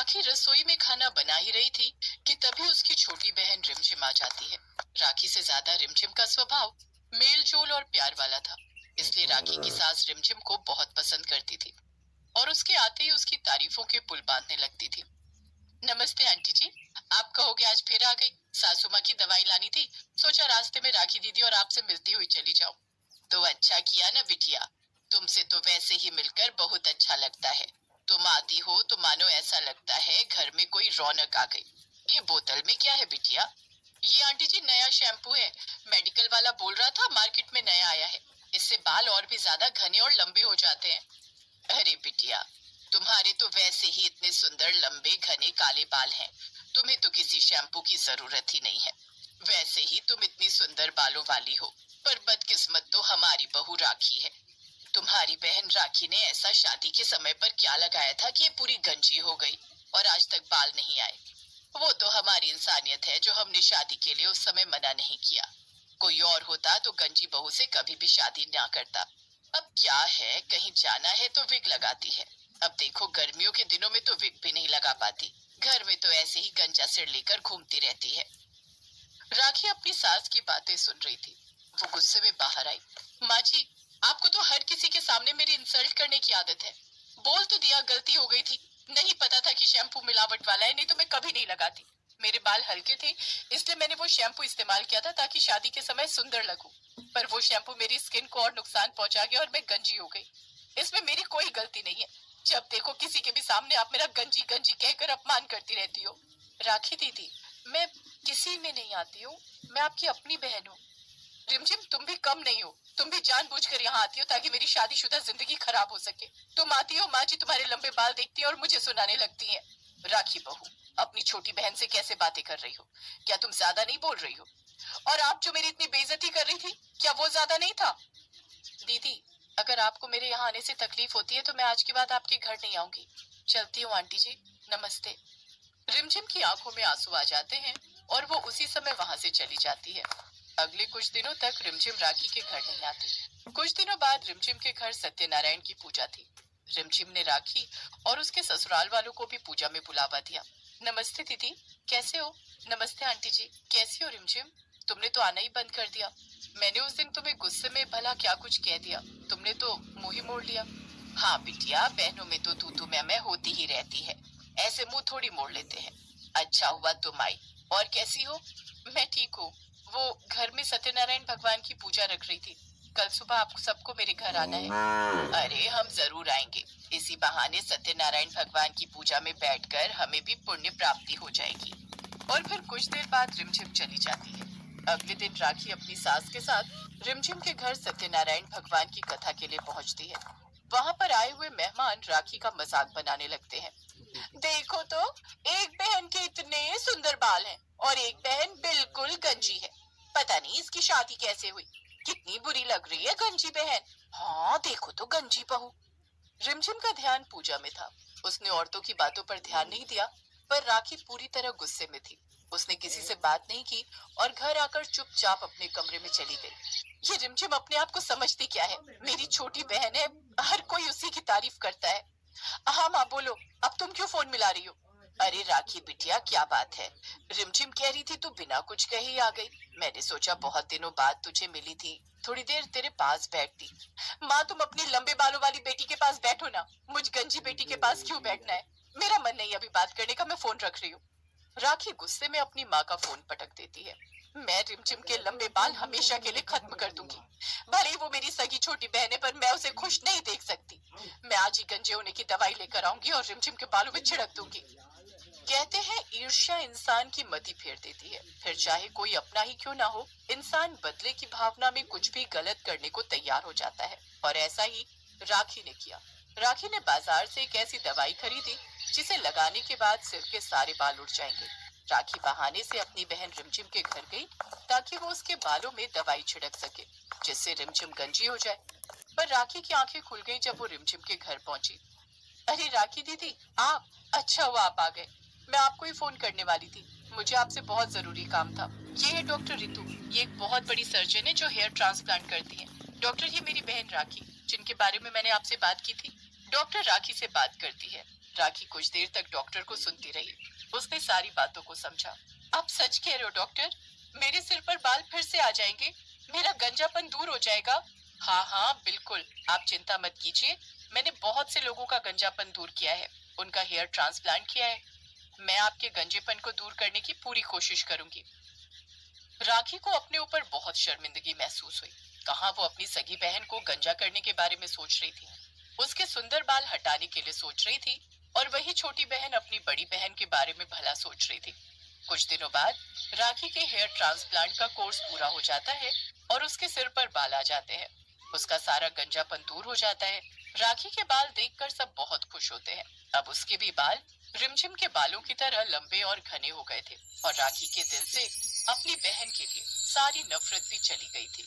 राखी रसोई में खाना बना ही रही थी कि तभी उसकी छोटी बहन रिमझिम आ जाती है। राखी से ज्यादा रिमझिम का स्वभाव मेल जोल और प्यार वाला था, इसलिए राखी की सास रिमझिम को बहुत पसंद करती थी और उसके आते ही उसकी तारीफों के पुल बांधने लगती थी। नमस्ते आंटी जी, आप कहोगे आज फिर आ गई। सासू माँ की दवाई लानी थी, सोचा रास्ते में राखी दीदी और आपसे मिलती हुई चली जाऊं। तो अच्छा किया ना बिटिया, तुमसे तो वैसे ही मिलकर बहुत अच्छा लगता है। तुम आती हो तो मानो ऐसा लगता है घर में कोई रौनक आ गई। ये बोतल में क्या है बिटिया? ये आंटी जी नया शैम्पू है, मेडिकल वाला बोल रहा था मार्केट में नया आया है। इससे बाल और भी ज्यादा घने और लंबे हो जाते हैं। अरे बिटिया, तुम्हारे तो वैसे ही इतने सुंदर लंबे घने काले बाल हैं, तुम्हें तो किसी शैम्पू की जरूरत ही नहीं है। वैसे ही तुम इतनी सुंदर बालों वाली हो, पर बदकिस्मत तो हमारी बहू राखी है। तुम्हारी बहन राखी ने ऐसा शादी के समय पर क्या लगाया था कि ये पूरी गंजी हो गई और आज तक बाल नहीं आए। वो तो हमारी इंसानियत है जो हमने शादी के लिए उस समय मना नहीं किया। कोई और होता तो गंजी बहू से कभी भी शादी ना करता। अब क्या है, कहीं जाना है तो विग लगाती है। अब देखो गर्मियों के दिनों में तो विग भी नहीं लगा पाती, घर में तो ऐसे ही गंजा सिर लेकर घूमती रहती है। राखी अपनी सास की बातें सुन रही थी। वो गुस्से में बाहर आई। माँ जी, आपको तो हर किसी के सामने मेरी इंसल्ट करने की आदत है। बोल तो दिया गलती हो गई थी, नहीं पता था कि शैम्पू मिलावट वाला है, नहीं तो मैं कभी नहीं लगाती। मेरे बाल हल्के थे, इसलिए मैंने वो शैम्पू इस्तेमाल किया था ताकि शादी के समय सुंदर लगूं। पर वो शैम्पू मेरी स्किन को और नुकसान पहुंचा गया और मैं गंजी हो गई। इसमें मेरी कोई गलती नहीं है। जब देखो किसी के भी सामने आप मेरा गंजी गंजी कहकर अपमान करती रहती हो। राखी दीदी, मैं किसी में नहीं आती हूँ, मैं आपकी अपनी बहन हूँ। रिमझिम, तुम भी कम नहीं हो, तुम भी जानबूझकर यहाँ आती हो ताकि मेरी शादीशुदा जिंदगी खराब हो सके। तुम आती हो, माँ जी तुम्हारे लंबे बाल देखती है और मुझे सुनाने लगती है। राखी बहू, अपनी छोटी बहन से कैसे बातें कर रही हो? क्या तुम ज्यादा नहीं बोल रही हो? और आप जो मेरी इतनी बेइज्जती कर रही थी, क्या वो ज्यादा नहीं था? दीदी, अगर आपको मेरे यहाँ आने से तकलीफ होती है तो मैं आज के बाद आपके घर नहीं आऊंगी। चलती हूँ आंटी जी, नमस्ते। रिमझिम की आंखों में आंसू आ जाते हैं और वो उसी समय वहां से चली जाती है। अगले कुछ दिनों तक रिमझिम राखी के घर नहीं आती। कुछ दिनों बाद रिमझिम के घर सत्यनारायण की पूजा थी। रिमझिम ने राखी और उसके ससुराल वालों को भी पूजा में बुलावा दिया। नमस्ते दीदी, कैसे हो? नमस्ते आंटी जी, कैसी हो रिमझिम? तुमने तो आना ही बंद कर दिया। मैंने उस दिन तुम्हें गुस्से में भला क्या कुछ कह दिया, तुमने तो मुंह ही मोड़ लिया। हाँ बिटिया, बहनों में तो तू मैं होती ही रहती है, ऐसे मुंह थोड़ी मोड़ लेते हैं। अच्छा हुआ तुम आई। और कैसी हो? मैं ठीक हूँ। वो घर में सत्यनारायण भगवान की पूजा रख रही थी, कल सुबह आप सबको मेरे घर आना है। अरे हम जरूर आएंगे, इसी बहाने सत्यनारायण भगवान की पूजा में बैठकर हमें भी पुण्य प्राप्ति हो जाएगी। और फिर कुछ देर बाद रिमझिम चली जाती है। अगले दिन राखी अपनी सास के साथ रिमझिम के घर सत्यनारायण भगवान की कथा के लिए पहुंचती है। वहां पर आए हुए मेहमान राखी का मजाक बनाने लगते हैं। देखो तो, एक बहन के इतने सुंदर बाल हैं और एक बहन बिल्कुल गंजी है। पता नहीं इसकी शादी कैसे हुई, कितनी बुरी लग रही है गंजी बहन। हाँ देखो तो गंजी बहू। रिमझिम का ध्यान पूजा में था, उसने औरतों की बातों पर ध्यान नहीं दिया। पर राखी पूरी तरह गुस्से में थी। उसने किसी से बात नहीं की और घर आकर चुपचाप अपने कमरे में चली गई। ये रिमझिम अपने आप को समझती क्या है? मेरी छोटी बहन है, हर कोई उसी की तारीफ करता है। हाँ माँ बोलो, अब तुम क्यों फोन मिला रही हो? अरे राखी बिटिया, क्या बात है? रिमझिम कह रही थी तू बिना कुछ कहे ही आ गई। मैंने सोचा बहुत दिनों बाद तुझे मिली थी, थोड़ी देर तेरे पास बैठती। माँ तुम अपनी लंबे बालों वाली बेटी के पास बैठो ना, मुझ गंजी बेटी के पास क्यों बैठना है? मेरा मन नहीं अभी बात करने का, मैं फोन रख रही हूँ। राखी गुस्से में अपनी माँ का फोन पटक देती है। मैं रिमझिम के लंबे बाल हमेशा के लिए खत्म कर दूंगी। भले ही वो मेरी सगी छोटी बहन है, पर मैं उसे खुश नहीं देख सकती। मैं आज ही गंजे होने की दवाई लेकर आऊंगी और रिमझिम के बालों में छिड़क दूंगी। कहते हैं ईर्ष्या इंसान की मति फेर देती है, फिर चाहे कोई अपना ही क्यों ना हो, इंसान बदले की भावना में कुछ भी गलत करने को तैयार हो जाता है। और ऐसा ही राखी ने किया। राखी ने बाजार से एक ऐसी दवाई खरीदी जिसे लगाने के बाद सिर के सारे बाल उड़ जाएंगे। राखी बहाने से अपनी बहन रिमझिम के घर गई ताकि वो उसके बालों में दवाई छिड़क सके, जिससे रिमझिम गंजी हो जाए। पर राखी की आंखें खुल गईं जब वो रिमझिम के घर पहुंची। अरे राखी दीदी, आप? अच्छा हुआ आप आ गए, मैं आपको ही फोन करने वाली थी। मुझे आपसे बहुत जरूरी काम था। ये है डॉक्टर रितु, ये एक बहुत बड़ी सर्जन है जो हेयर ट्रांसप्लांट करती है। डॉक्टर, ये मेरी बहन राखी, जिनके बारे में मैंने आपसे बात की थी। डॉक्टर राखी से बात करती है। राखी कुछ देर तक डॉक्टर को सुनती रही। उसने सारी बातों को समझा। आप सच कह रहे हो डॉक्टर? मेरे सिर पर बाल फिर से आ जाएंगे? मेरा गंजापन दूर हो जाएगा? हाँ हाँ बिल्कुल, आप चिंता मत कीजिए। मैंने बहुत से लोगों का गंजापन दूर किया है, उनका हेयर ट्रांसप्लांट किया है। मैं आपके गंजेपन को दूर करने की पूरी कोशिश करूंगी। राखी को अपने ऊपर बहुत शर्मिंदगी महसूस हुई। कहाँ वो अपनी सगी बहन को गंजा करने के बारे में सोच रही थी, उसके सुंदर बाल हटाने के लिए सोच रही थी, और वही छोटी बहन अपनी बड़ी बहन के बारे में भला सोच रही थी। कुछ दिनों बाद राखी के हेयर ट्रांसप्लांट का कोर्स पूरा हो जाता है और उसके सिर पर बाल आ जाते हैं। उसका सारा गंजापन दूर हो जाता है। राखी के बाल देखकर सब बहुत खुश होते हैं। अब उसके भी बाल रिमझिम के बालों की तरह लंबे और घने हो गए थे, और राखी के दिल से अपनी बहन के लिए सारी नफरत भी चली गई थी।